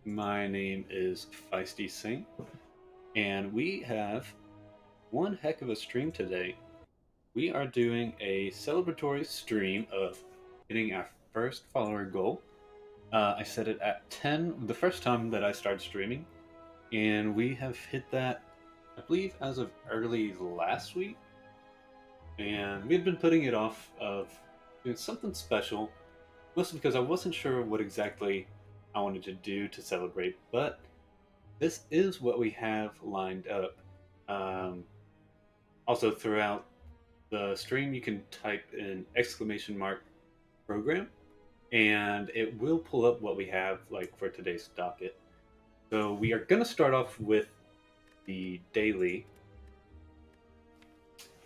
My name is Feisty Saint, and we have one heck of a stream today. We are doing a celebratory stream of hitting our first follower goal. I set it at 10 the first time that I started streaming, and we have hit that, I believe, as of early last week. And we've been putting it off of doing something special, mostly because I wasn't sure what exactly I wanted to do to celebrate, but this is what we have lined up. Um, Also, throughout the stream, you can type in exclamation mark program, and it will pull up what we have like for today's docket. So we are going to start off with the daily,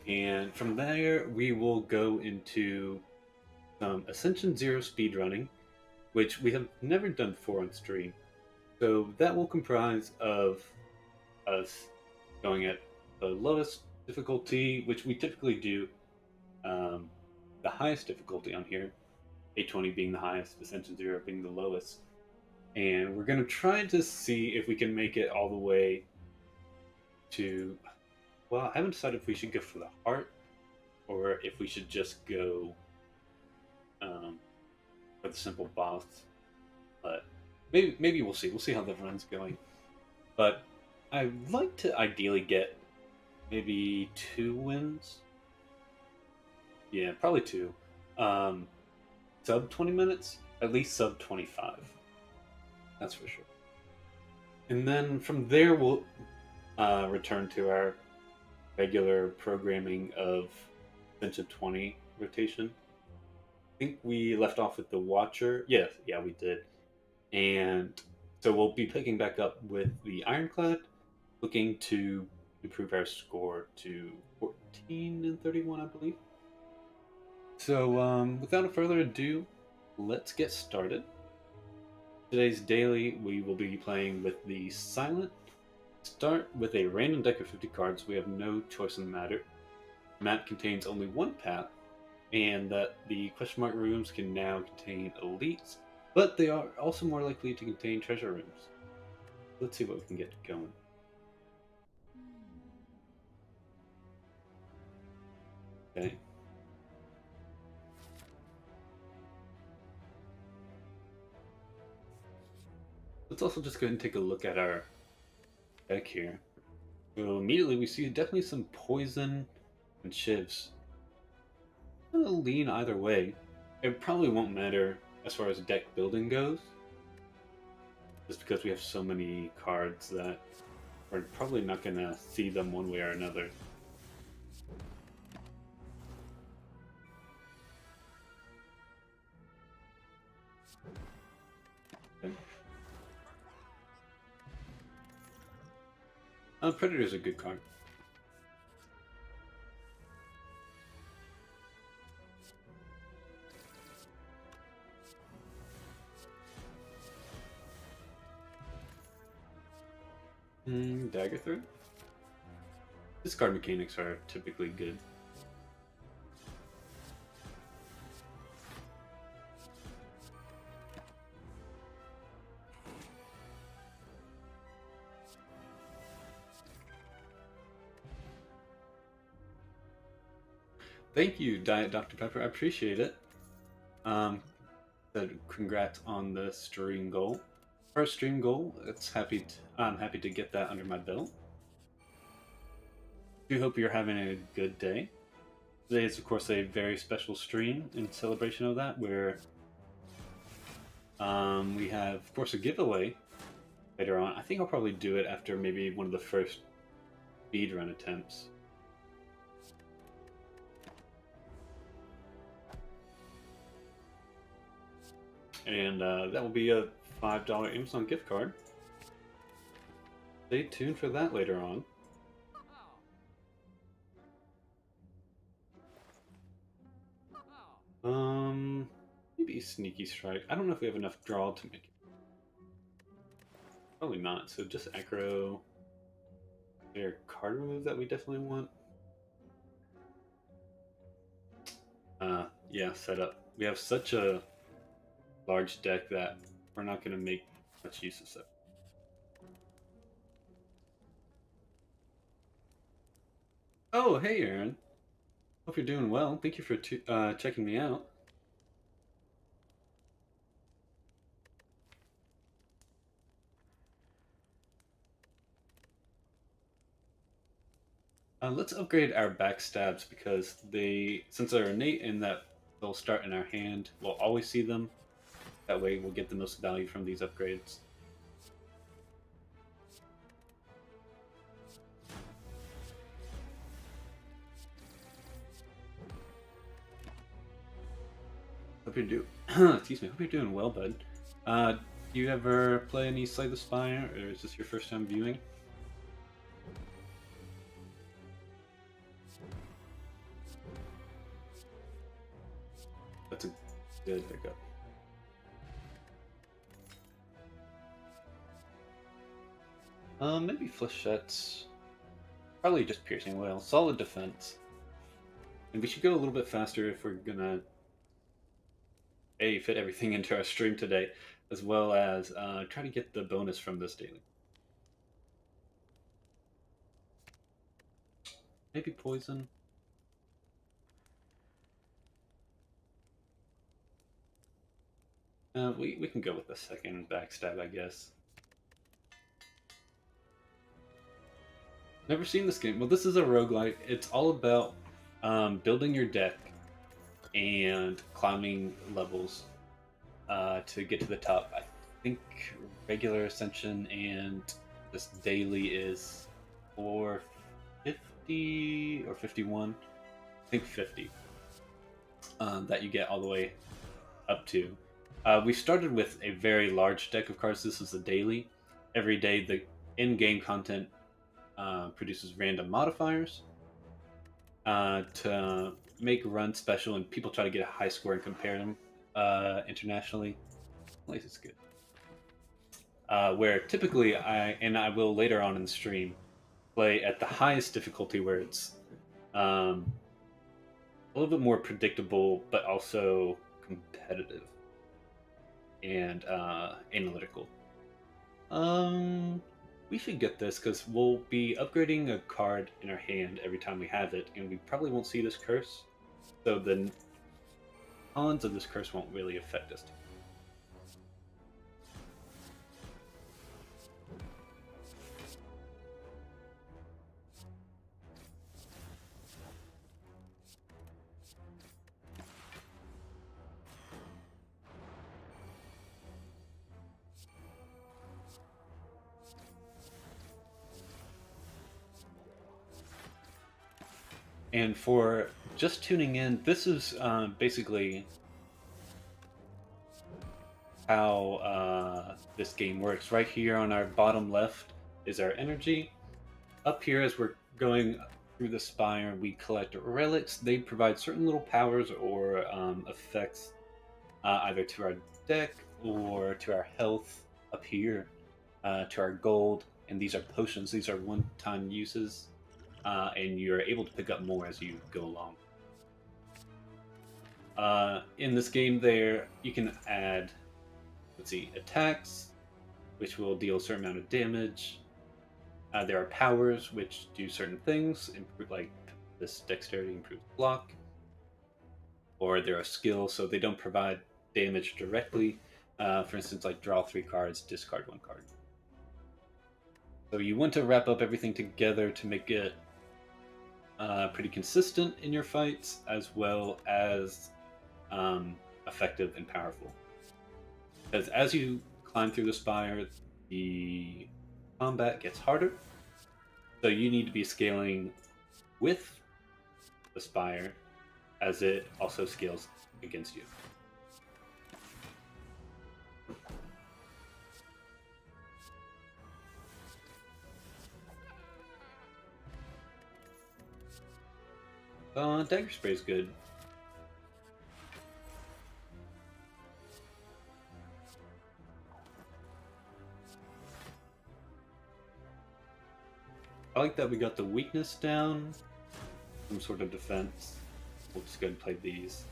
and from there we will go into some Ascension Zero speedrunning, which we have never done before on stream. So that will comprise of us going at the lowest difficulty, which we typically do um, the highest difficulty on here, 820 being the highest, Ascension Zero being the lowest. And we're going to try to see if we can make it all the way to. Well, I haven't decided if we should go for the heart or if we should just go for the simple boss. But maybe we'll see. We'll see how the run's going. But I'd like to ideally get maybe 2 wins. Yeah, probably two. Um, Sub 20 minutes, at least sub 25. That's for sure. And then from there, we'll return to our regular programming of bench of 20 rotation. I think we left off with the Watcher. Yes, yeah, we did. And so we'll be picking back up with the Ironclad, looking to improve our score to 14 and 31, I believe. So, without further ado, let's get started. Today's daily, we will be playing with the Silent. Start with a random deck of 50 cards. We have no choice in the matter. The map contains only one path, and that the question mark rooms can now contain elites, but they are also more likely to contain treasure rooms. Let's see what we can get going. Okay. Let's also just go ahead and take a look at our deck here. So immediately we see definitely some poison and shivs. I'm gonna lean either way. It probably won't matter as far as deck building goes, just because we have so many cards that we're probably not gonna see them one way or another. Okay. Predator's a good card. Dagger throw. Discard mechanics are typically good. Thank you, Diet Dr. Pepper. I appreciate it. Said congrats on the stream goal. First stream goal. I'm happy to get that under my belt. Do hope you're having a good day. Today is, of course, a very special stream in celebration of that, where we have, of course, a giveaway later on. I think I'll probably do it after maybe one of the first speedrun attempts. And that will be a $5 Amazon gift card. Stay tuned for that later on. Maybe Sneaky Strike. I don't know if we have enough draw to make it. Probably not, so just Acro. Is there a card remove that we definitely want? Yeah, setup. We have such a large deck that we're not going to make much use of it. Oh, hey, Aaron. Hope you're doing well. Thank you for checking me out. Let's upgrade our backstabs because since they're innate in that they'll start in our hand, we'll always see them. That way, we'll get the most value from these upgrades. Hope you're excuse me. Hope you're doing well, bud. Do you ever play any Slay the Spire, or is this your first time viewing? That's a good pickup. Maybe flechettes. Probably just piercing whale. Solid defense. And we should go a little bit faster if we're gonna fit everything into our stream today, as well as try to get the bonus from this daily. Maybe poison. We can go with the second backstab, I guess. Never seen this game. Well, this is a roguelike. It's all about building your deck and climbing levels to get to the top. I think regular ascension and this daily is 450 or 51. I think 50 that you get all the way up to. We started with a very large deck of cards. This is the daily. Every day, the in-game content produces random modifiers to make runs special, and people try to get a high score and compare them internationally. At least it's good. Where typically I will later on in the stream play at the highest difficulty, where it's a little bit more predictable, but also competitive and analytical. We should get this because we'll be upgrading a card in our hand every time we have it, and we probably won't see this curse. So the cons of this curse won't really affect us. And for just tuning in, this is basically how this game works. Right here on our bottom left is our energy. Up here, as we're going through the Spire, we collect relics. They provide certain little powers or effects either to our deck or to our health up here, to our gold. And these are potions. These are one-time uses. And you're able to pick up more as you go along. In this game there, you can add, let's see, attacks, which will deal a certain amount of damage. There are powers, which do certain things, like this dexterity improves block. Or there are skills, so they don't provide damage directly. For instance, like draw 3 cards, discard 1 card. So you want to wrap up everything together to make it pretty consistent in your fights, as well as effective and powerful. Because as you climb through the Spire, the combat gets harder, so you need to be scaling with the Spire as it also scales against you. Dagger spray is good. I like that we got the weakness down. Some sort of defense. We'll just go ahead and play these.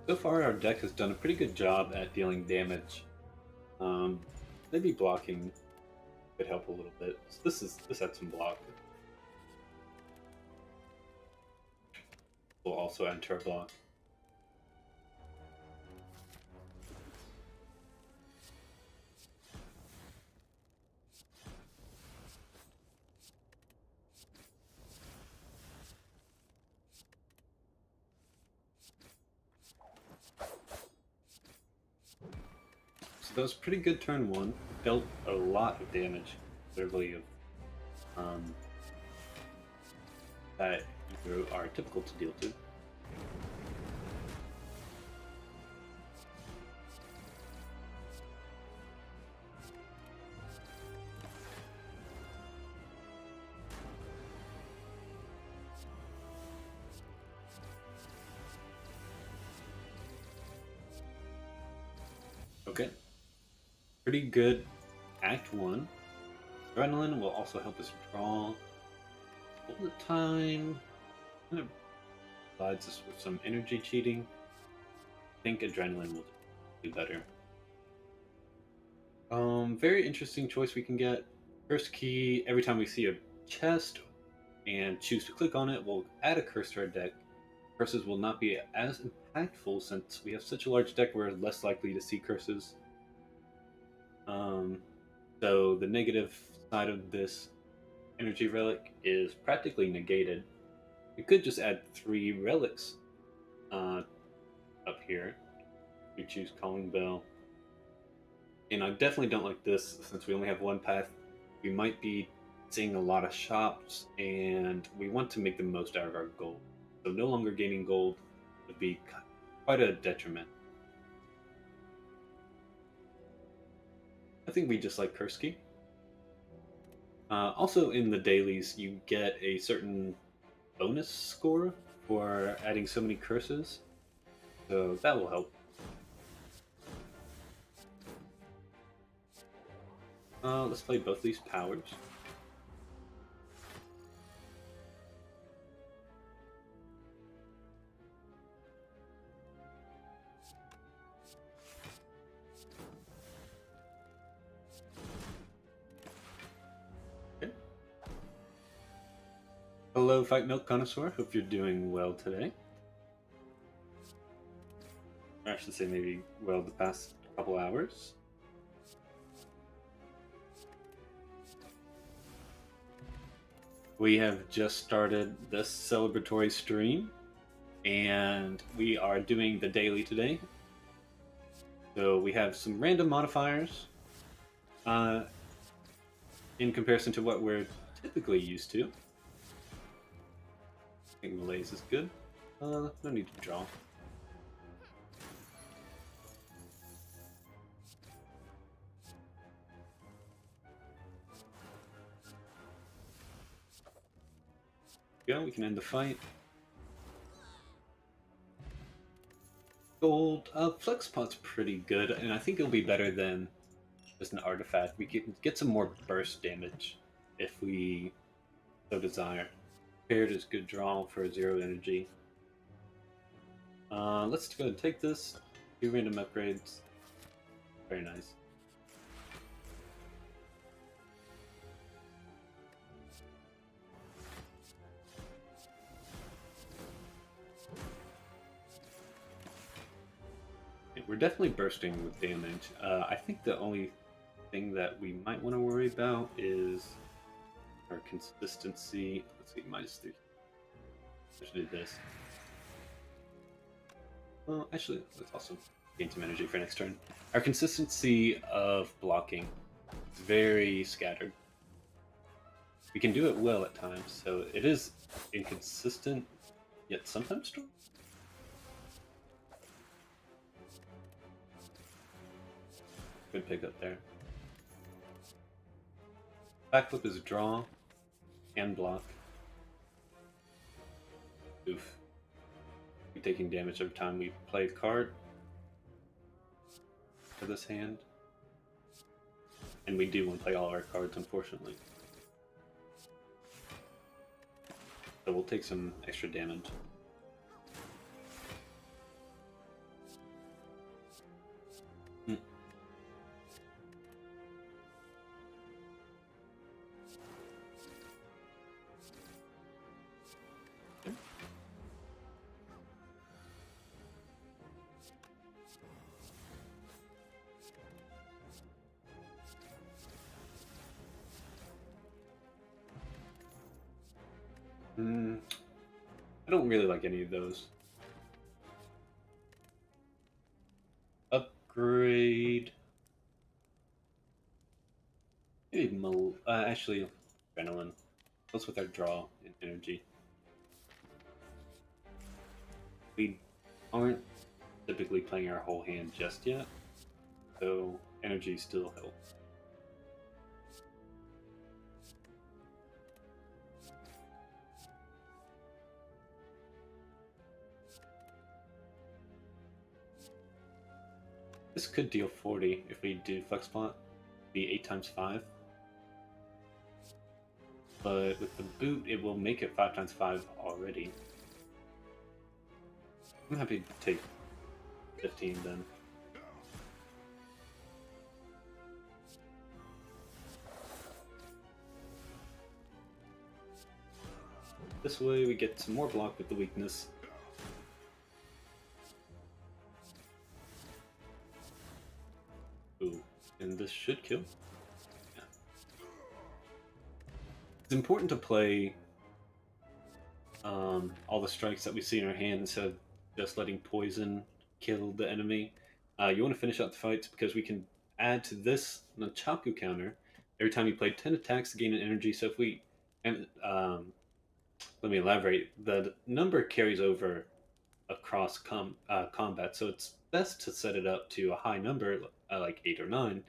So far, our deck has done a pretty good job at dealing damage. Um, Maybe blocking could help a little bit. So this had some block. We'll also enter a block. So that was pretty good turn one. Dealt a lot of damage, literally of that you are typical to deal to. Okay. Pretty good Act 1. Adrenaline will also help us draw all the time. Kind of provides us with some energy cheating. I think Adrenaline will do better. Very interesting choice we can get. First key, every time we see a chest and choose to click on it, we'll add a curse to our deck. Curses will not be as impactful since we have such a large deck, we're less likely to see curses. So the negative side of this energy relic is practically negated. We could just add 3 relics up here. We choose Calling Bell. And I definitely don't like this since we only have one path. We might be seeing a lot of shops and we want to make the most out of our gold. So no longer gaining gold would be quite a detriment. I think we just like Curse Key. Also in the dailies, you get a certain bonus score for adding so many curses, so that will help. Let's play both these powers. Hello, Fight Milk Connoisseur. Hope you're doing well today. I should say maybe well the past couple hours. We have just started this celebratory stream, and we are doing the daily today. So we have some random modifiers in comparison to what we're typically used to. I think Malaise is good. No need to draw. Go, we can end the fight. Gold, Flexpot's pretty good, and I think it'll be better than just an artifact. We can get some more burst damage if we so desire. Paired is good draw for 0 energy. Let's go ahead and take this. 2 random upgrades. Very nice. We're definitely bursting with damage. I think the only thing that we might want to worry about is our consistency. Let's see, -3. Let's do this. Well, actually, let's also gain some energy for next turn. Our consistency of blocking is very scattered. We can do it well at times, so it is inconsistent, yet sometimes strong. Good pickup there. Backflip is draw and block. Oof. We're taking damage every time we play a card for this hand. And we do want to play all our cards, unfortunately. So we'll take some extra damage. Mm, I don't really like any of those. Upgrade. Maybe actually, adrenaline. What's with our draw and energy? We aren't typically playing our whole hand just yet, so energy still helps. This could deal 40 if we do flex plot, be 8 times 5. But with the boot, it will make it 5 times 5 already. I'm happy to take 15 then. This way we get some more block with the weakness. Ooh, and this should kill. Yeah. It's important to play all the strikes that we see in our hand instead of just letting poison kill the enemy. You want to finish out the fights because we can add to this Nunchaku counter every time you play 10 attacks to gain an energy. So if we, and let me elaborate, the number carries over across combat, so it's best to set it up to a high number, like 8 or 9,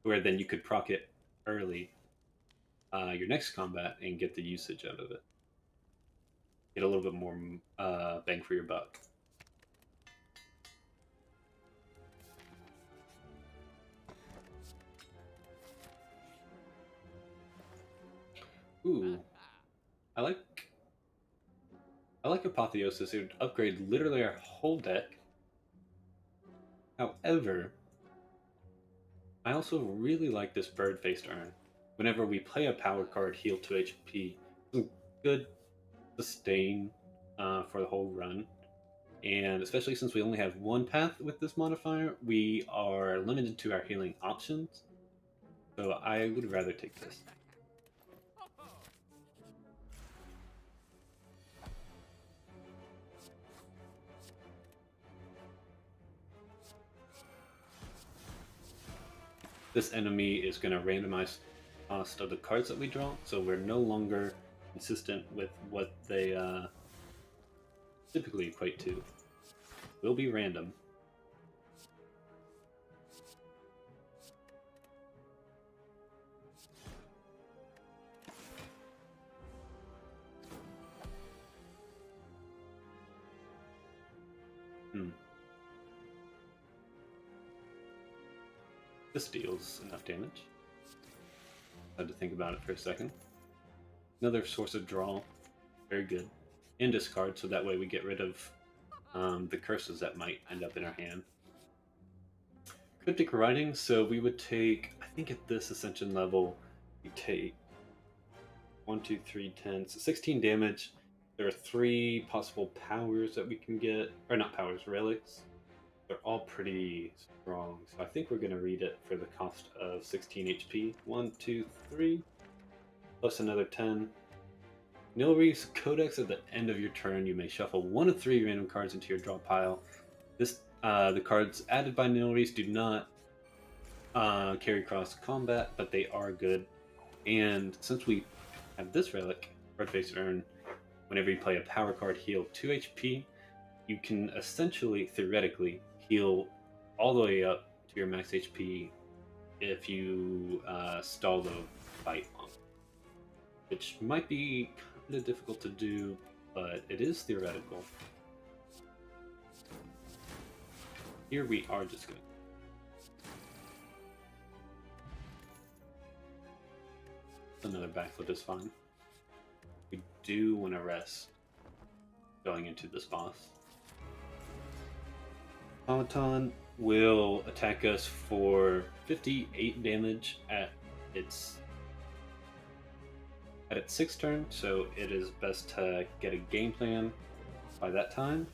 where then you could proc it early your next combat and get the usage out of it. Get a little bit more bang for your buck. Ooh, I like Apotheosis. It would upgrade literally our whole deck. However, I also really like this bird-faced urn. Whenever we play a power card, heal 2 HP, some good sustain for the whole run. And especially since we only have one path with this modifier, we are limited to our healing options. So I would rather take this. This enemy is going to randomize cost of the cards that we draw, so we're no longer consistent with what they typically equate to. Will be random. This deals enough damage. I had to think about it for a second. Another source of draw. Very good. And discard, so that way we get rid of the curses that might end up in our hand. Cryptic Writing, so we would take, I think at this Ascension level, we take 1, 2, 3, 10, so 16 damage. There are 3 possible powers that we can get, or not powers, relics. They're all pretty strong, so I think we're going to read it for the cost of 16 HP. 1, 2, 3, plus another 10. Nilri's Codex. At the end of your turn, you may shuffle 1 of 3 random cards into your draw pile. This the cards added by Nilri's do not carry across combat, but they are good. And since we have this relic, Red-Faced Urn, whenever you play a power card, heal 2 HP, you can essentially, theoretically, heal all the way up to your max HP if you stall the fight long. Which might be kind of difficult to do, but it is theoretical. Here we are just going. Another backflip is fine. We do want to rest going into this boss. Automaton will attack us for 58 damage at its 6th turn, so it is best to get a game plan by that time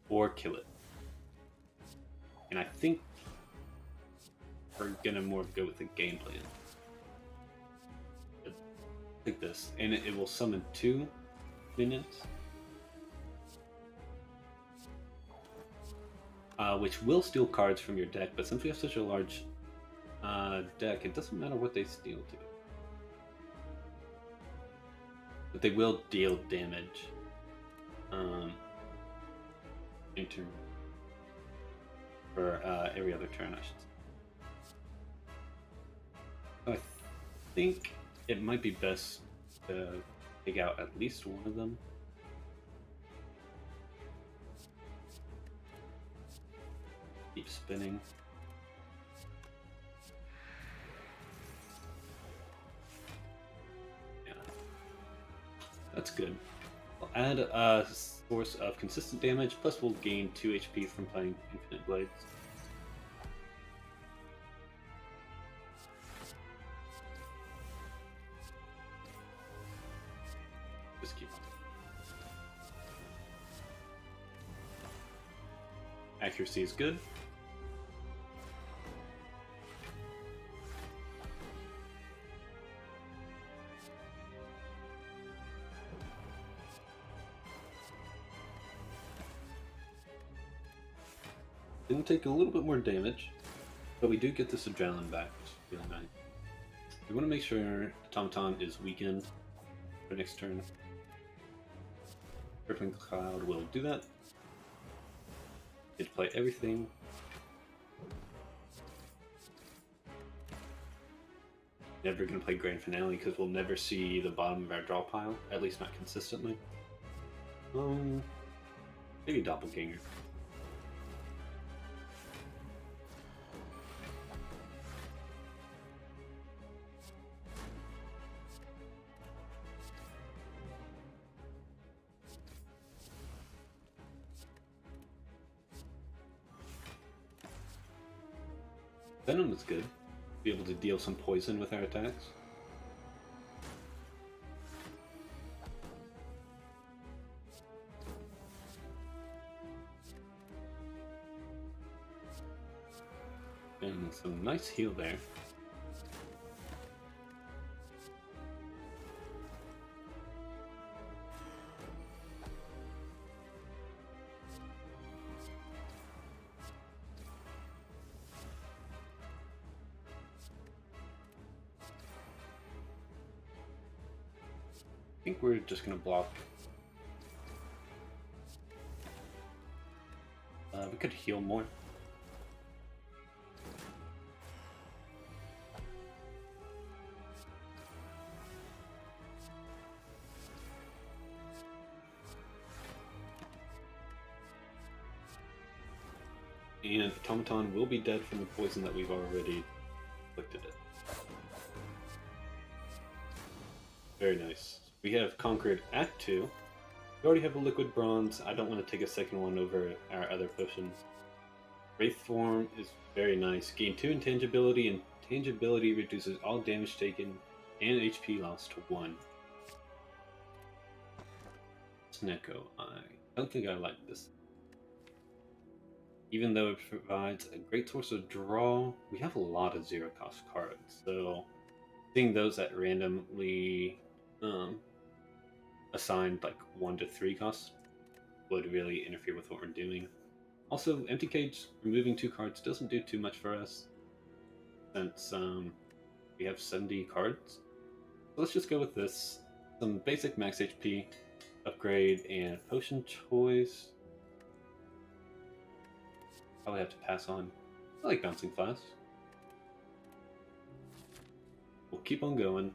or kill it. And I think we're gonna more go with the game plan. Take this, and it will summon 2 minions. Which will steal cards from your deck, but since we have such a large deck, it doesn't matter what they steal to. But they will deal damage. In turn. For every other turn, I should say. So I think it might be best to take out at least one of them. Keep spinning. Yeah. That's good. We'll add a source of consistent damage, plus we'll gain 2 HP from playing Infinite Blades. Just keep on. Accuracy is good. It'll take a little bit more damage, but we do get this adrenaline back, which is really nice. We want to make sure Automaton is weakened for next turn. Crippling Cloud will do that. Get to play everything. Never gonna play Grand Finale because we'll never see the bottom of our draw pile, at least not consistently. Maybe Doppelganger. Venom is good. Be able to deal some poison with our attacks. And some nice heal there. I think we're just gonna block. We could heal more. And Automaton will be dead from the poison that we've already inflicted it. Very nice. We have conquered Act 2. We already have a liquid bronze. I don't want to take a second one over our other potions. Wraith form is very nice. Gain 2 intangibility. Intangibility reduces all damage taken and HP loss to 1. Snecko, I don't think I like this. Even though it provides a great source of draw, we have a lot of zero cost cards. So seeing those that randomly assigned like 1 to 3 costs would really interfere with what we're doing. Also, Empty Cage removing 2 cards doesn't do too much for us since we have 70 cards. So let's just go with this. Some basic max HP, upgrade, and potion choice. Probably have to pass on. I like Bouncing Flask. We'll keep on going.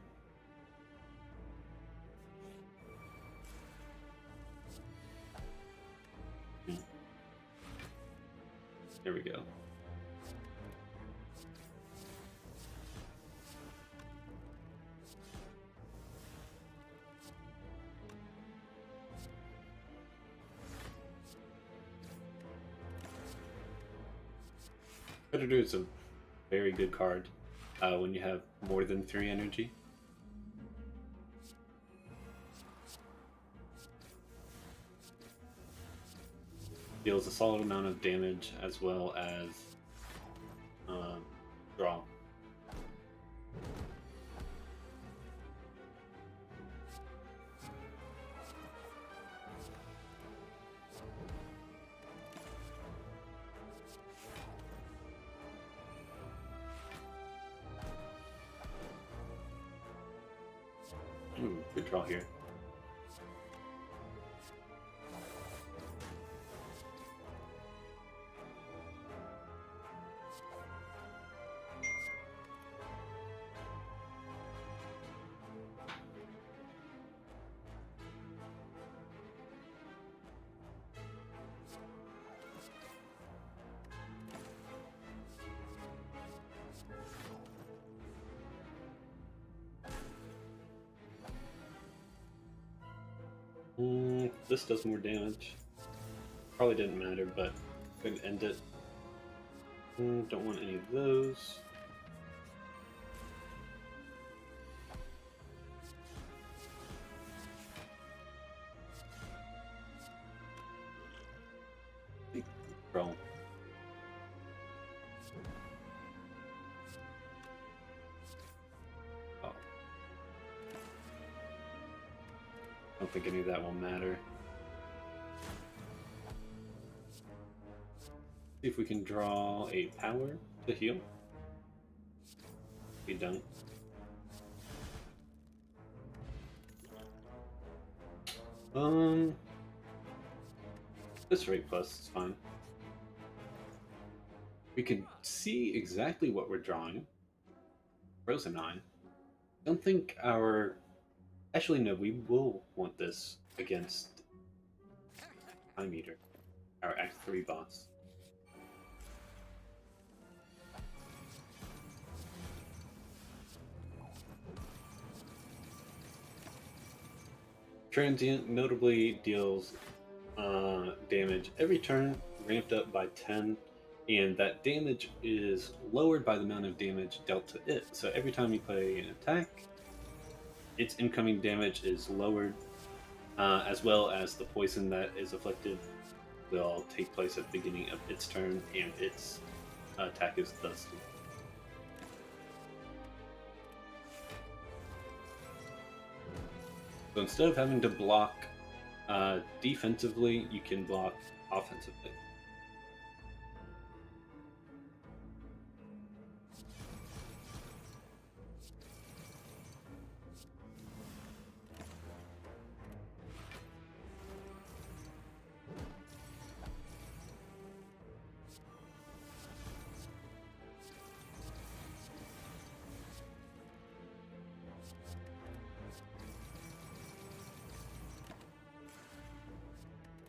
There we go. Predator is a very good card when you have more than 3 energy. Deals a solid amount of damage as well as draw. Good draw here. This does more damage. Probably didn't matter, but could end it. Don't want any of those. Roll. Oh. I don't think any of that will matter. See if we can draw a power to heal. We don't. This rate plus is fine. We can see exactly what we're drawing. Frozen 9. Don't think our... Actually, no, we will want this against Time Eater, our Act 3 boss. Transient notably deals damage every turn, ramped up by 10, and that damage is lowered by the amount of damage dealt to it. So every time you play an attack, its incoming damage is lowered, as well as the poison that is afflicted will take place at the beginning of its turn, and its attack is thus. So instead of having to block defensively, you can block offensively.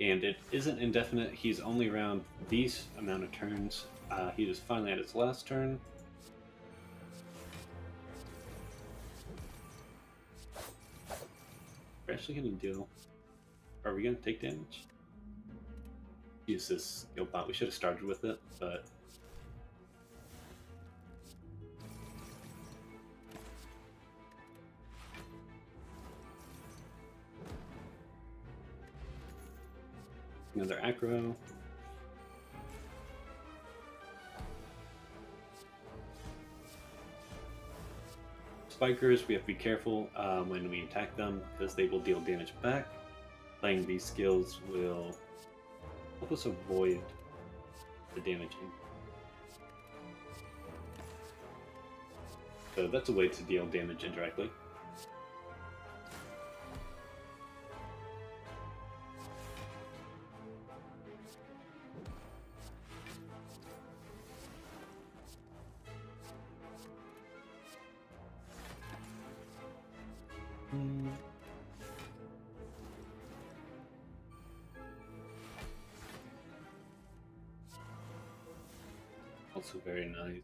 And it isn't indefinite, he's only around these amount of turns. He is finally at his last turn. We're actually gonna deal... Are we gonna take damage? Use this skill bot. We should have started with it, but... Another acro. Spikers, we have to be careful when we attack them, because they will deal damage back. Playing these skills will help us avoid the damaging. So that's a way to deal damage indirectly. Also very nice.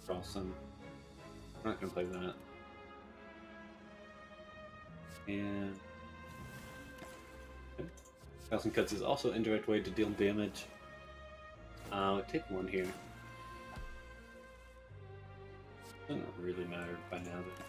Draw some. I'm not gonna play that. And okay. Thousand Cuts is also an indirect way to deal damage. Take one here. Doesn't really matter by now though.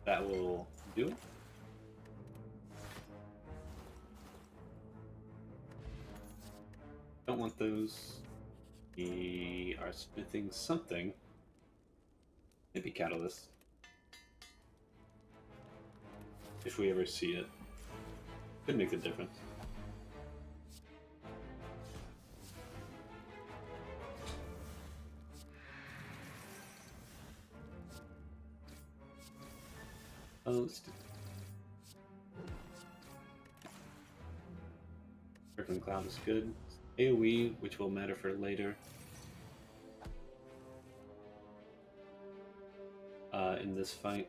That will do it. Don't want those. We are smithing something. Maybe Catalyst. If we ever see it. Could make a difference. Let's do Circling Cloud is good. AoE, which will matter for later. In this fight.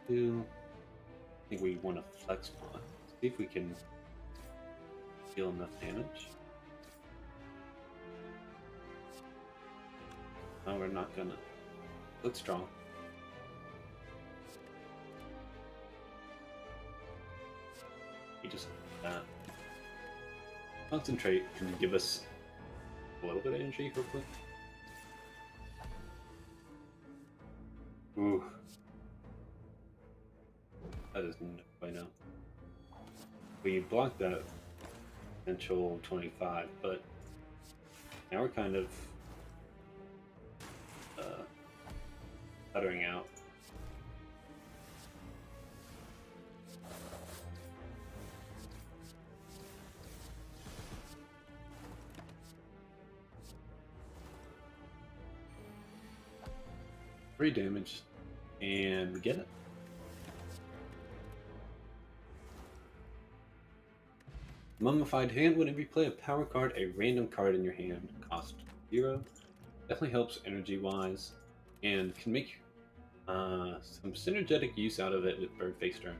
I think we want to flex one. See if we can deal enough damage. No, we're not gonna. Look strong. We just concentrate and give us a little bit of energy real quick. Ooh. That is no way now. We blocked that potential 25, but now we're kind of puttering out. Three damage, and we get it. Mummified Hand. Whenever you play a power card, a random card in your hand, cost 0. Definitely helps energy-wise, and can make some synergetic use out of it with Bird Face Turn.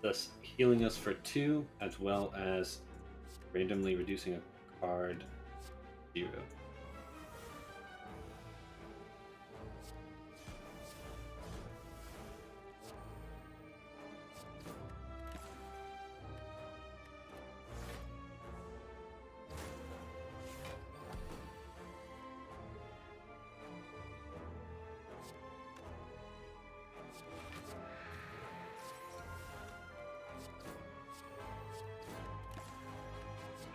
Thus healing us for 2, as well as randomly reducing a card 0.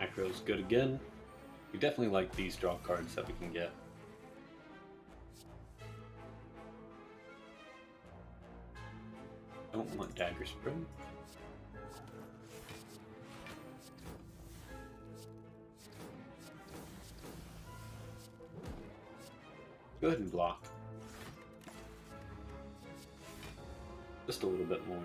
Acro's good again. We definitely like these draw cards that we can get. Don't want Dagger Spring. Go ahead and block. Just a little bit more.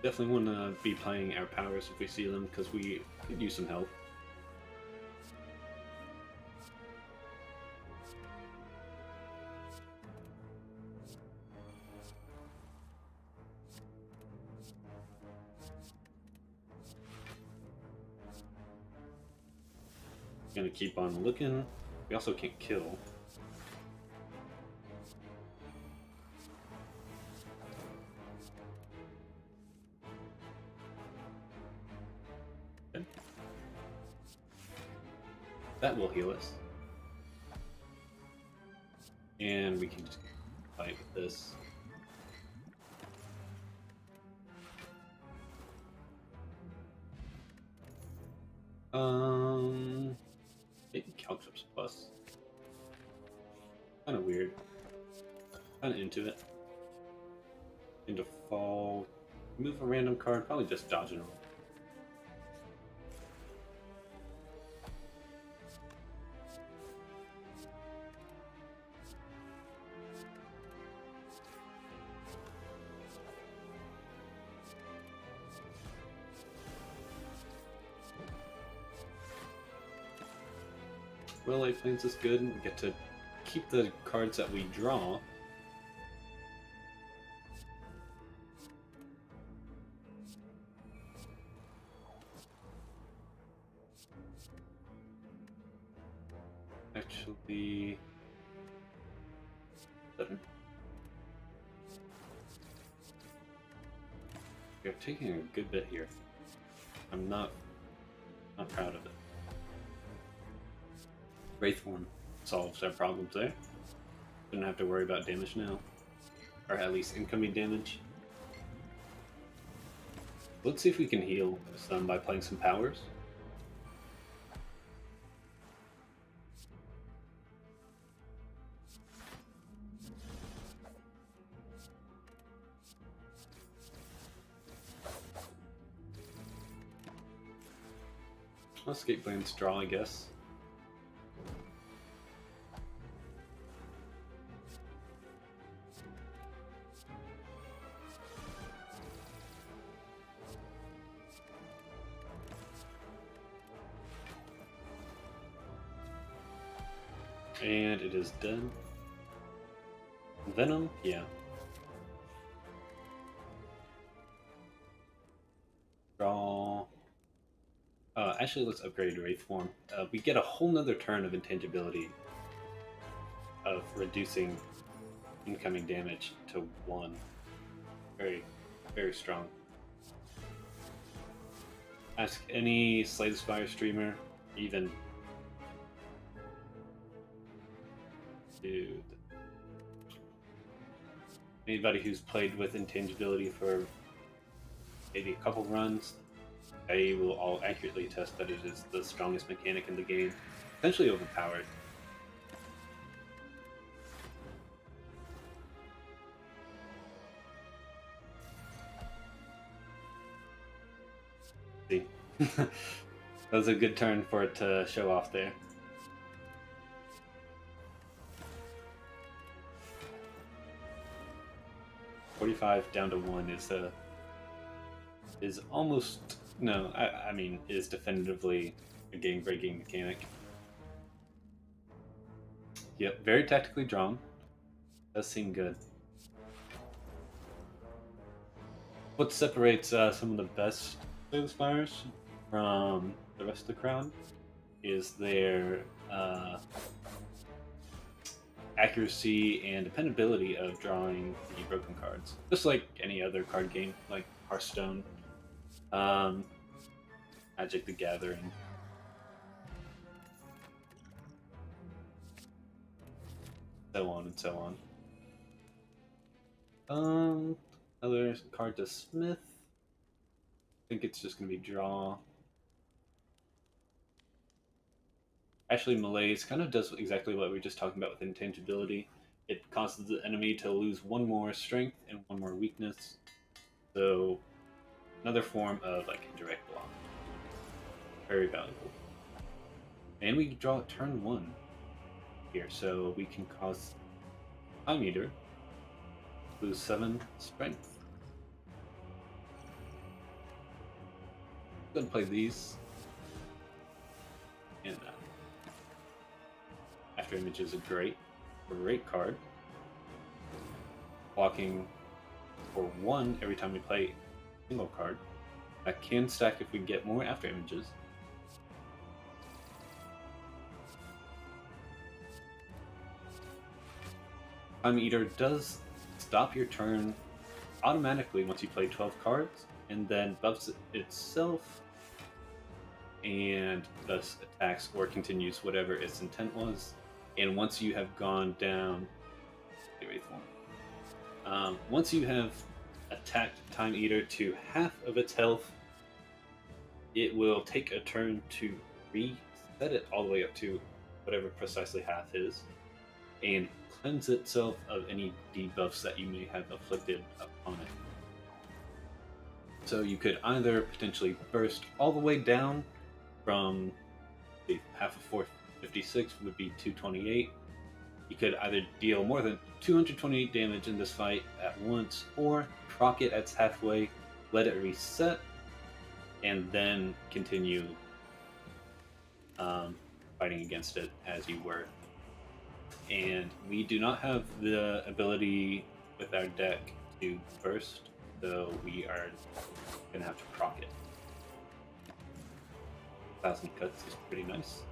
Definitely want to be playing our powers if we see them, because we could use some help. Gonna keep on looking. We also can't kill. That will heal us. And we can just fight with this. Maybe Caltrips Plus. Kinda weird. Kinda into it. Into fall. Move a random card, probably just dodge and roll. Well, Light Plains is good. We get to keep the cards that we draw. Actually, better. We're taking a good bit here. I'm not proud of it. Wraithform solves our problems there. Don't have to worry about damage now. Or at least incoming damage. Let's see if we can heal some by playing some powers. Escape Blame's draw, I guess. And it is done. Venom? Yeah. Draw. Actually, let's upgrade Wraith form. We get a whole nother turn of intangibility of reducing incoming damage to 1. Very, very strong. Ask any Slay the Spire streamer, even. Dude. Anybody who's played with intangibility for maybe a couple runs, they will all accurately attest that it is the strongest mechanic in the game. Essentially overpowered. See? That was a good turn for it to show off there. $45 down to 1 is almost, no, I mean, is definitively a game-breaking mechanic. Yep, very tactically drawn. Does seem good. What separates some of the best Slay the Spires from the rest of the crowd is their accuracy and dependability of drawing the broken cards. Just like any other card game, like Hearthstone, Magic the Gathering. So on and so on. Another card to Smith. I think it's just going to be draw. Actually, Malaise kind of does exactly what we were just talking about with intangibility. It causes the enemy to lose 1 more strength and 1 more weakness. So, another form of like indirect block. Very valuable. And we draw turn 1 here, so we can cause Time Eater lose 7 strength. Go ahead and play these. And After Image is a great card. Blocking for 1 every time we play a single card. That can stack if we get more After Images. Time Eater does stop your turn automatically once you play 12 cards, and then buffs itself and thus attacks or continues whatever its intent was. And once you have gone down, once you have attacked Time Eater to half of its health, it will take a turn to reset it all the way up to whatever precisely half is, and cleanse itself of any debuffs that you may have afflicted upon it. So you could either potentially burst all the way down from half of 456 would be 228. You could either deal more than 228 damage in this fight at once, or proc it at halfway, let it reset, and then continue fighting against it as you were. And we do not have the ability with our deck to burst, so we are going to have to proc it. 1,000 cuts is pretty nice.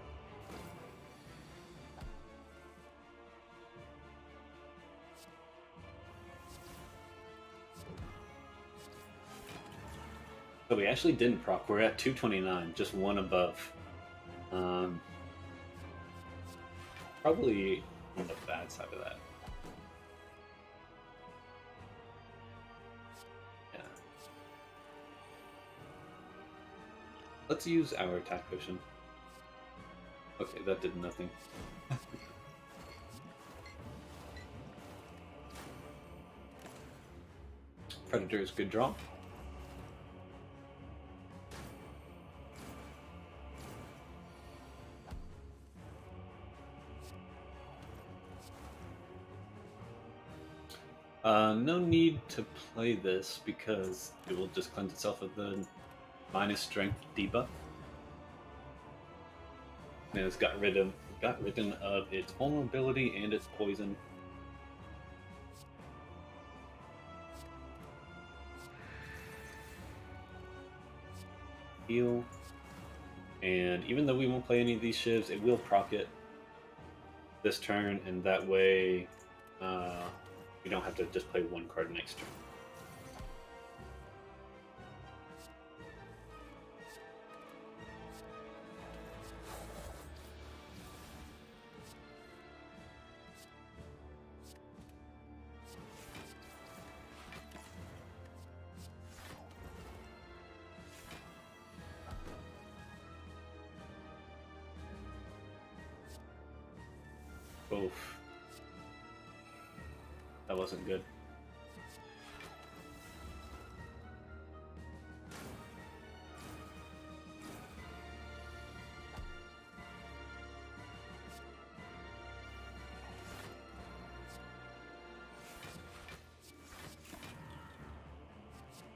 So we actually didn't proc. We're at 229, just 1 above. Probably on the bad side of that. Let's use our attack potion. Okay, that did nothing. Predator is good draw. No need to play this because it will just cleanse itself of the minus strength debuff. And it's got rid of its vulnerability and its poison. Heal. And even though we won't play any of these shivs, it will proc it this turn, and that way we don't have to just play one card next turn. Oof. That wasn't good.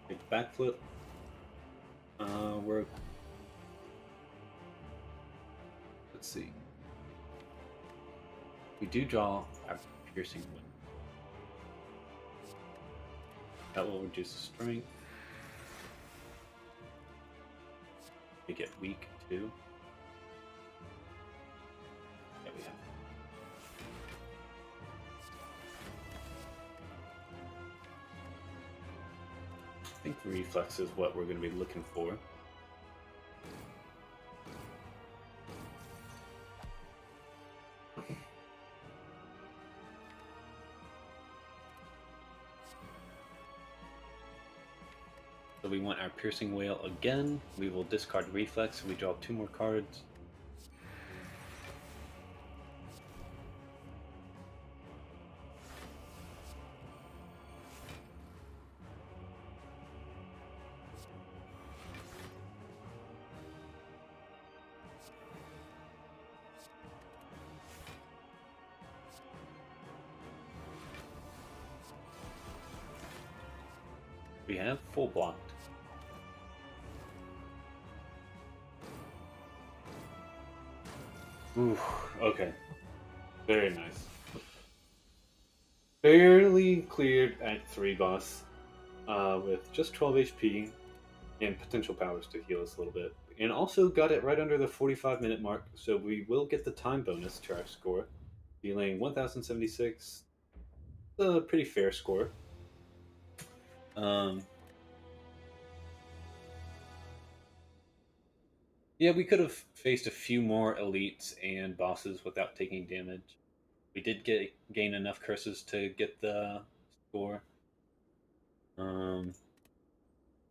Big backflip. Let's see. We do draw our piercing wind. That will reduce the strength. Make it weak too. Yeah, we have. I think reflex is what we're going to be looking for. So we want our Piercing Whale again. We will discard Reflex. We draw 2 more cards. We have full blocked. Ooh, okay. Very nice. Barely cleared at 3 boss, with just 12 HP and potential powers to heal us a little bit. And also got it right under the 45-minute mark, so we will get the time bonus to our score, dealing 1076. A pretty fair score. Yeah, we could have faced a few more elites and bosses without taking damage. We did gain enough curses to get the score.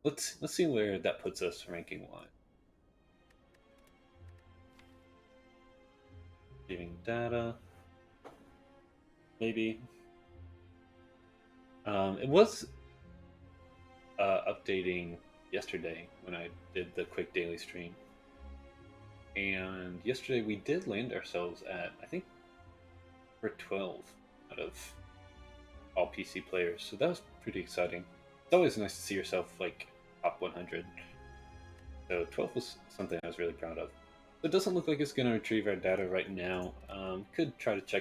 Let's see where that puts us ranking wise. Giving data, maybe. It was updating yesterday when I did the quick daily stream. And yesterday we did land ourselves at, I think, we're 12 out of all PC players, so that was pretty exciting. It's always nice to see yourself like top 100. So 12 was something I was really proud of. So it doesn't look like it's going to retrieve our data right now. Could try to check